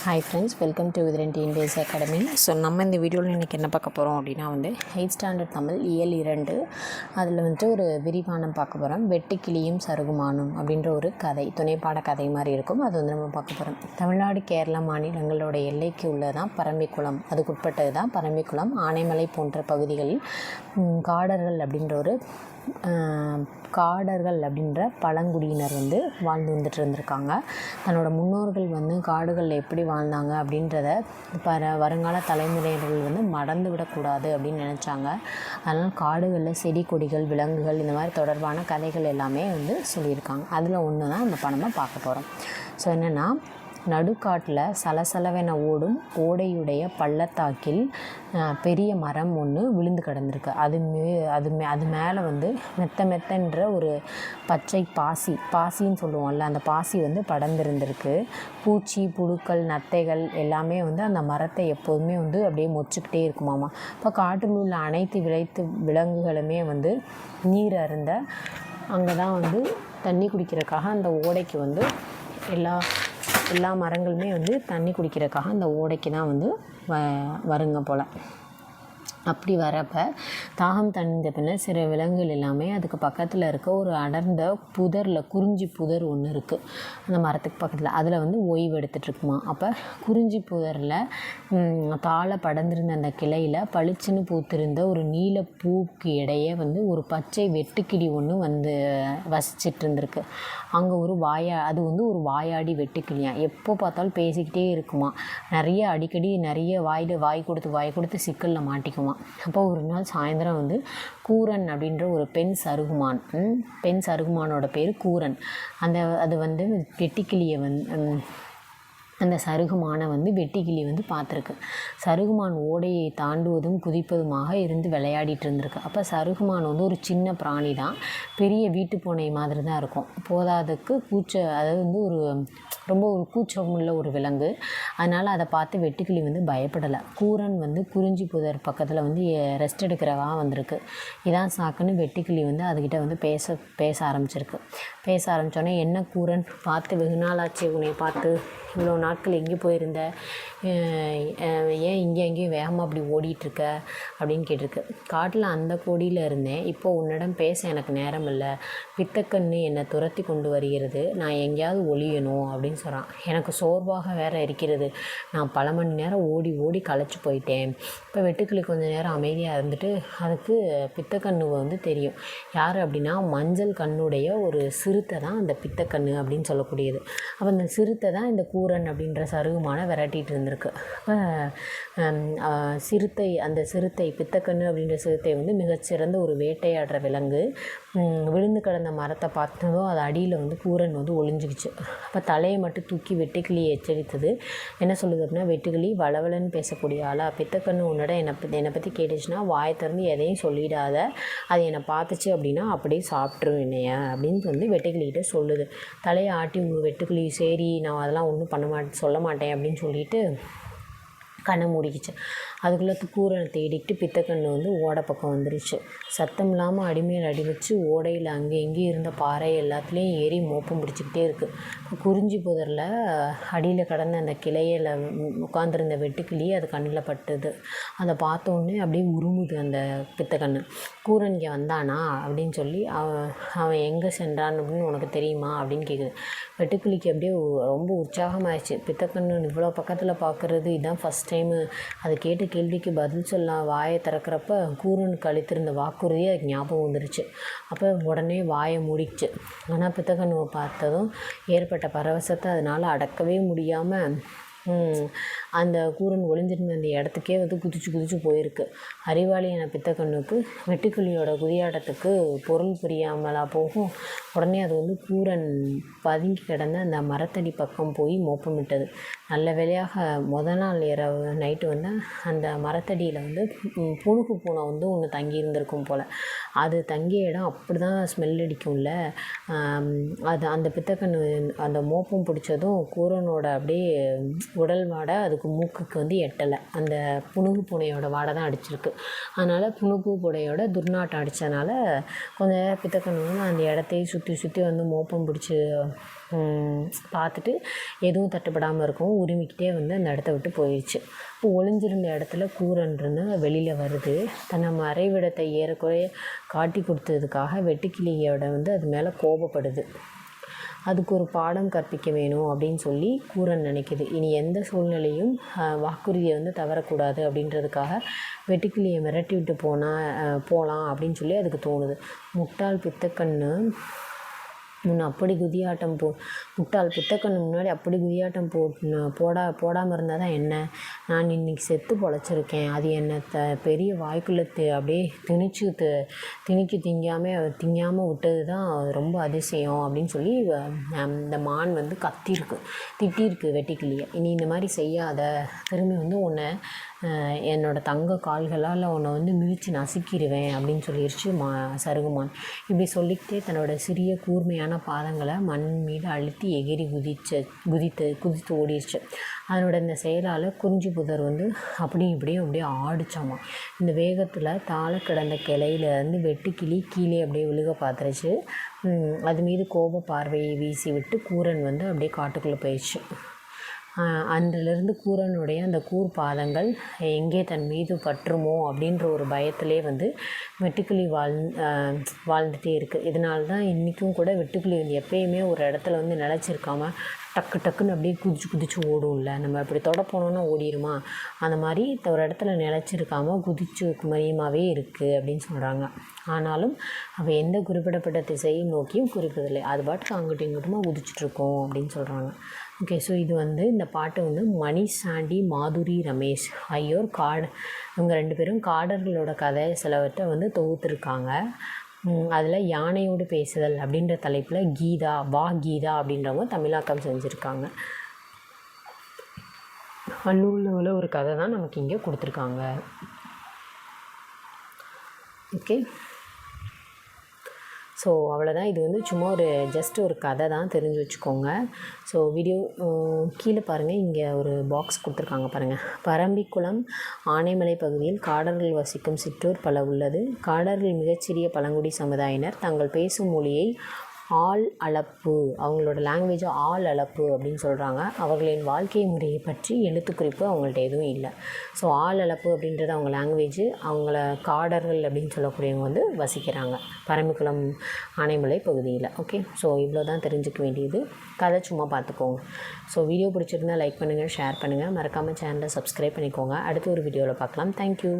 Hi friends, welcome to Vithiran TNPS academy. So நம்ம இந்த வீடியோவில் இன்றைக்கி என்ன பார்க்க போகிறோம் அப்படின்னா 8th ஸ்டாண்டர்ட் தமிழ் இயல் 2 அதில் ஒரு விரிவானம் பார்க்க போகிறோம். வெட்டுக்கிளியும் சருகுமானும் அப்படின்ற ஒரு கதை, துணைப்பாட கதை மாதிரி இருக்கும். அது நம்ம பார்க்க போகிறோம். தமிழ்நாடு கேரளா மாநிலங்களோட எல்லைக்கு உள்ளதான் பரம்பிக்குளம், அதுக்குட்பட்டது தான் பரம்பிக்குளம். ஆனைமலை போன்ற பகுதிகளில் காடர்கள் அப்படின்ற பழங்குடியினர் வாழ்ந்து வந்துட்டு இருந்திருக்காங்க. தன்னோட முன்னோர்கள் காடுகளில் எப்படி வாழ்ந்தாங்க அப்படின்றத வருங்கால தலைமுறையினர்கள் மறந்து விடக்கூடாது அப்படின்னு நினச்சாங்க. அதனால் காடுகளில் செடி கொடிகள் விலங்குகள் இந்த மாதிரி தொடர்பான கதைகள் எல்லாமே சொல்லியிருக்காங்க. அதில் ஒன்று தான் இந்த படமாக பார்க்க போகிறோம். ஸோ என்னென்னா, நடுக்காட்டில் சலசலவென ஓடும் ஓடையுடைய பள்ளத்தாக்கில் பெரிய மரம் ஒன்று விழுந்து கிடந்திருக்கு. அது மேலே மெத்தன்ற ஒரு பச்சை பாசின்னு சொல்லுவோம்ல, அந்த பாசி படர்ந்திருந்திருக்கு. பூச்சி புழுக்கள் நத்தைகள் எல்லாமே அந்த மரத்தை எப்போதுமே அப்படியே மொச்சிக்கிட்டே இருக்குமாமா. இப்போ காட்டில் உள்ள அனைத்து விலங்குகளுமே நீர் அருந்த அங்கே தான் தண்ணி குடிக்கிறதுக்காக அந்த ஓடைக்கு எல்லா மரங்களுமே தண்ணி குடிக்கிறதுக்காக அந்த ஓடைக்கு தான் வருங்க போல். அப்படி வரப்போ தாகம் தணிந்த பின்ன சில விலங்குகள் எல்லாமே அதுக்கு பக்கத்தில் இருக்க ஒரு அடர்ந்த குறிஞ்சி புதர் ஒன்று இருக்குது அந்த மரத்துக்கு பக்கத்தில். அதில் ஓய்வு எடுத்துகிட்ருக்குமா. அப்போ குறிஞ்சி புதரில் தாழ படர்ந்திருந்த அந்த கிளையில் பளிச்சுன்னு பூத்திருந்த ஒரு நீல பூக்கு இடையே ஒரு பச்சை வெட்டுக்கிளி ஒன்று வசிச்சிட்டு இருந்திருக்கு. அங்கே அது ஒரு வாயாடி வெட்டுக்கிளியா. எப்போ பார்த்தாலும் பேசிக்கிட்டே இருக்குமா. அடிக்கடி வாய் கொடுத்து சிக்கலில் மாட்டிக்குமா. அப்போ ஒரு நாள் சாயந்தரம் கூரன் அப்படின்ற ஒரு பெண் சருகுமானோட பேர் கூரன். அது வெட்டுக்கிளியை அந்த சருகுமானை வெட்டுக்கிளி பார்த்துருக்கு. சருகுமான் ஓடையை தாண்டுவதும் குதிப்பதுமாக இருந்து விளையாடிட்டு இருந்திருக்கு. அப்போ சருகுமான் ஒரு சின்ன பிராணி தான், பெரிய வீட்டு பூனை மாதிரி தான் இருக்கும். போதாதுக்கு ரொம்ப ஒரு கூச்சமுள்ள ஒரு விலங்கு. அதனால் அதை பார்த்து வெட்டுக்கிளி பயப்படலை. கூரன் குறிஞ்சி புதர் பக்கத்தில் ரெஸ்ட் எடுக்கிறவா வந்திருக்கு. இதான் சாக்குன்னு வெட்டுக்கிளி அதுக்கிட்ட பேச ஆரம்பிச்சிருக்கு. பேச ஆரம்பித்தோடனே, என்ன கூரன், பார்த்து வெகு நாளாச்சு, உன்னை பார்த்து இவ்வளோ நாட்கள் எங்கே போயிருந்த, ஏன் எங்கேயும் வேகமாக அப்படி ஓடிட்டுருக்க அப்படின்னு கேட்டிருக்கு. காட்டில் அந்த கோடியில் இருந்தேன், இப்போ உன்னிடம் பேச எனக்கு நேரம் இல்லை. பித்தக்கண்ணு என்னை துரத்தி கொண்டு வருகிறது, நான் எங்கேயாவது ஒளியணும் அப்படின்னு சொல்கிறான். எனக்கு சோர்வாக வேற இருக்கிறது, நான் பல மணி நேரம் ஓடி களைச்சி போயிட்டேன். இப்போ வெட்டுக்கிளி கொஞ்சம் நேரம் அமைதியாக இருந்துட்டு, அதுக்கு பித்தக்கண்ணு தெரியும். யார் அப்படின்னா, மஞ்சள் கண்ணுடைய ஒரு சிறுத்தை தான் அந்த பித்தக்கண்ணு அப்படின்னு சொல்லக்கூடியது. அப்போ அந்த சிறுத்தை தான் இந்த கூரன் அப்படின்ற சருகுமான விரட்டிகிட்டு இருந்திருக்கு. அப்போ சிறுத்தை பித்தக்கண்ணு அப்படின்ற சிறுத்தை மிகச்சிறந்த ஒரு வேட்டையாடுற விலங்கு. விழுந்து கிடந்த மரத்தை பார்த்ததும் அது அடியில் கூரன் ஒளிஞ்சிக்கிச்சு. அப்போ தலையை மட்டும் தூக்கி வெட்டுக்கிளியை எச்சரித்தது. என்ன சொல்லுது அப்படின்னா, வெட்டுக்கிளி வளவலன்னு பேசக்கூடிய ஆளா, பித்தக்கண்ணு உன்னோட என்னை பற்றி கேட்டுச்சுன்னா வாயை திறந்து எதையும் சொல்லிடாத, அது என்னை பார்த்துச்சு அப்படின்னா அப்படியே சாப்பிட்ரும் என்னைய அப்படின்னு வெட்டுக்கிளிகிட்ட சொல்லுது. தலையை ஆட்டி வெட்டுக்கிளி, சரி நான் அதெல்லாம் ஒன்றும் சொல்ல மாட்டேன் அப்படின்னு சொல்லிட்டு கண்ணை மூடிக்கிச்சு. அதுக்குள்ளே கூரனை தேடிக்கிட்டு பித்தக்கண்ணு ஓடை பக்கம் வந்துருச்சு. சத்தம் இல்லாமல் அடிமேல் அடி வச்சு ஓடையில் அங்கே எங்கேயும் இருந்த பாறை எல்லாத்துலேயும் ஏறி மோப்பம் பிடிச்சிக்கிட்டே இருக்குது. குறிஞ்சி புதரில் அடியில் கடந்த அந்த கிளையில் உட்காந்துருந்த வெட்டுக்கிளி அது கண்ணில் பட்டுது. அதை பார்த்தோன்னே அப்படியே உருமுது அந்த பித்தக்கண்ணு. கூரன் இங்கே வந்தானா அப்படின்னு சொல்லி அவன் எங்கே சென்றான் அப்படின்னு உனக்கு தெரியுமா அப்படின்னு கேட்குது. வெட்டுக்கிளிக்கு அப்படியே ரொம்ப உற்சாகமாகிடுச்சு. பித்தக்கண்ணு இவ்வளோ பக்கத்தில் பார்க்குறது இதுதான் ஃபஸ்ட் டைமு. அது கேட்டு கேள்விக்கு பதில் சொல்லலாம் வாயை திறக்கிறப்ப கூரனுக்கு அளித்திருந்த வாக்குறுதியை அதுக்கு ஞாபகம் வந்துருச்சு. அப்போ உடனே வாயை மூடிச்சு. ஆனால் பித்தக்கண்ணுவை பார்த்ததும் ஏற்பட்ட பரவசத்தை அதனால் அடக்கவே முடியாமல் அந்த கூரன் ஒளிஞ்சிருந்த அந்த இடத்துக்கே குதிச்சு போயிருக்கு. அறிவாளியான பித்தக்கண்ணுக்கு வெட்டுக்கிளியோட குதியாட்டத்துக்கு பொருள் புரியாமலா போகும். உடனே அது கூரன் பதுங்கி கிடந்த அந்த மரத்தடி பக்கம் போய் மோப்பமிட்டது. நல்ல வேளையாக நாள் நைட்டு அந்த மரத்தடியில் புழுகு பூனை ஒன்று தங்கி இருந்திருக்கும் போல். அது தங்கிய இடம் அப்படி தான் ஸ்மெல் அடிக்கும்ல. அது அந்த பித்தக்கண்ணு அந்த மோப்பம் பிடிச்சதும் கூரனோட அப்படியே உடல் வாடை அதுக்கு மூக்குக்கு எட்டலை. அந்த புனுகு பூனையோட வாடை தான் அடிச்சிருக்கு. அதனால் புனுகு பூனையோட துர்நாட்டம் அடித்ததுனால கொஞ்சம் நேரம் பித்தக்கண்ணு அந்த இடத்தையும் சுற்றி மோப்பம் பிடிச்சி பார்த்துட்டு எதுவும் தட்டுப்படாமல் இருக்கும் உரிமிக்கிட்டே வந்து அந்த இடத்த விட்டு போயிடுச்சு. இப்போ ஒளிஞ்சிருந்த இடத்துல கூரன்றது வெளியில் வருது. தன்னை மறைவிடத்தை ஏறக்குறைய காட்டி கொடுத்ததுக்காக வெட்டுக்கிளியோட வந்து அது மேலே கோபப்படுது. அதுக்கு ஒரு பாடம் கற்பிக்க வேணும் அப்படின்னு சொல்லி கூரன் நினைக்கிது. இனி எந்த சூழ்நிலையும் வாக்குறுதியை வந்து தவறக்கூடாது அப்படின்றதுக்காக வெட்டுக்கிளியை மிரட்டி விட்டு போகலாம் அப்படின்னு சொல்லி அதுக்கு தோணுது. முட்டாள் பித்தக்கண்ணு அப்படி குதியாட்டம் முட்டாள் பித்தக்கண்ணு முன்னாடி அப்படி குதியாட்டம் போடாமல் இருந்தால் தான் என்ன, நான் இன்றைக்கி செத்து பொழைச்சிருக்கேன், அது என்னை பெரிய வாய்க்குள்ளே அப்படியே திங்காமல் விட்டது தான் ரொம்ப அதிசயம் அப்படின்னு சொல்லி இந்த மான் வந்து திட்டிருக்கு வெட்டுக்கிளியை. இனி இந்த மாதிரி செய்யாத, திரும்பி வந்து உன்னை என்னோடய தங்க கால்களால் உன்னை வந்து மிதித்து நசுக்கிடுவேன் அப்படின்னு சொல்லிடுச்சு சருகுமான். இப்படி சொல்லிக்கிட்டே தன்னோட சிறிய கூர்மையான பாதங்களை மண் மீது அழுத்தி எகிரி குதித்து ஓடிடுச்சு. அதனோட இந்த செயலால் குறிஞ்சி புதர் வந்து அப்படியே ஆடிச்சாமா. இந்த வேகத்தில் தாழ கிடந்த கிளையிலேருந்து வெட்டுக்கிளி கீழே அப்படியே விழுக பார்த்துருச்சு. அது மீது கோப பார்வையை வீசி விட்டு கூரன் வந்து அப்படியே காட்டுக்குள்ளே போயிடுச்சு. அன்றிலிருந்து கூரனுடைய அந்த கூர்பாதங்கள் எங்கே தன் மீது பற்றுமோ அப்படின்ற ஒரு பயத்திலே வந்து வெட்டுக்கிளி வாழ்ந்துகிட்டே இருக்குது. இதனால தான் இன்றைக்கும் கூட வெட்டுக்கிளி வந்து எப்பயுமே ஒரு இடத்துல வந்து நிலச்சிருக்காமல் டக்குன்னு அப்படியே குதிச்சு ஓடும்ல, நம்ம அப்படி தொட போனோன்னா ஓடிடுமா, அந்த மாதிரி ஒரு இடத்துல நிலச்சிருக்காமல் குதிச்சு மரியமாகவே இருக்குது அப்படின்னு சொல்கிறாங்க. ஆனாலும் அவள் எந்த குறிப்பிடப்பட்ட திசையை நோக்கியும் குறிப்பதில்லை, அது பாட்டுக்கு அங்கிட்டும் இங்கிட்டுமா குதிச்சுட்ருக்கோம் அப்படின்னு சொல்கிறாங்க. ஓகே, ஸோ இது வந்து இந்த பாட்டு வந்து மணிஷ் சாண்டி, மாதுரி ரமேஷ் ஆகியோர் இவங்க 2 பேரும் காடர்களோட கதை சிலவற்றை வந்து தொகுத்துருக்காங்க. அதில் யானையோடு பேசுதல் அப்படின்ற தலைப்பில் கீதா அப்படின்றவங்க தமிழாக்கம் செஞ்சுருக்காங்க. அந்நூலில் ஒரு கதை தான் நமக்கு இங்கே கொடுத்துருக்காங்க. ஓகே, ஸோ அவ்வளோதான். இது வந்து சும்மா ஜஸ்ட் ஒரு கதை தான், தெரிஞ்சு வச்சுக்கோங்க. ஸோ வீடியோ கீழே பாருங்கள், இங்கே ஒரு பாக்ஸ் கொடுத்துருக்காங்க பாருங்கள். பரம்பிக்குளம் ஆனைமலை பகுதியில் காடர்கள் வசிக்கும் சிற்றூர் பல உள்ளது. காடர்கள் மிகச்சிறிய பழங்குடி சமுதாயினர். தங்கள் பேசும் மொழியை ஆள் அளப்பு, அவங்களோட லாங்குவேஜை ஆள் அளப்பு அப்படின்னு சொல்கிறாங்க. அவர்களின் வாழ்க்கை முறையை பற்றி எழுத்துக்குறிப்பு அவங்கள்ட்ட எதுவும் இல்லை. ஸோ ஆள் அளப்பு அப்படின்றது அவங்க லாங்குவேஜ். அவங்கள காடர்கள் அப்படின்னு சொல்லக்கூடியவங்க வந்து வசிக்கிறாங்க பரம்பிக்குளம் ஆனைமலை பகுதியில். ஓகே, ஸோ இவ்வளோ தான் தெரிஞ்சுக்க வேண்டியது. கதை சும்மா பார்த்துக்கோங்க. ஸோ வீடியோ பிடிச்சிருந்தால் லைக் பண்ணுங்கள், ஷேர் பண்ணுங்கள், மறக்காமல் சேனலை சப்ஸ்கிரைப் பண்ணிக்கோங்க. அடுத்த ஒரு வீடியோவில் பார்க்கலாம். தேங்க்யூ.